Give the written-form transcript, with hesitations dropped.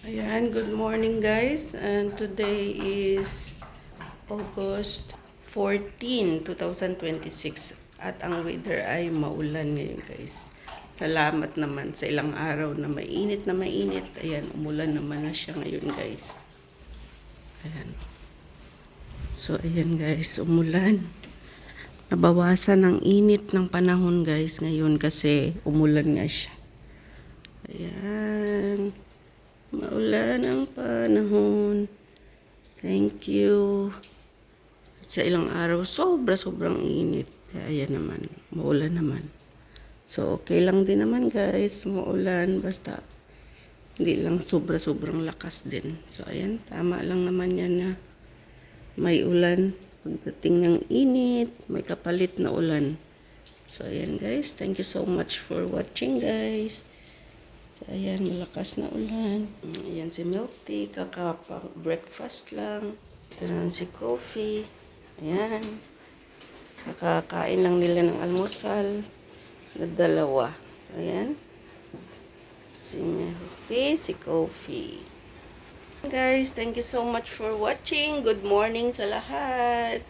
Ayan, good morning guys. And today is August 14, 2026. At ang weather ay maulan ngayon guys. Salamat naman sa ilang araw na mainit na mainit. Ayan, umulan naman na siya ngayon guys. Ayan. So ayan guys, umulan. Nabawasan ang init ng panahon guys ngayon kasi umulan nga siya. Ayan. Maulan ang panahon. Thank you. At sa ilang araw, sobrang init. Kaya ayan naman, maulan naman. So, okay lang din naman guys, maulan. Basta, hindi lang sobrang lakas din. So, ayan, tama lang naman yan na may ulan. Pagdating ng init, may kapalit na ulan. So, ayan guys, thank you so much for watching guys. Ayan, malakas na ulan. Ayan si Milk Tea, kakapag-breakfast lang. Ito naman si Coffee. Ayan. Kakakain lang nila ng almusal na dalawa. So, ayan. Si Milk Tea, si Coffee. Guys, thank you so much for watching. Good morning sa lahat.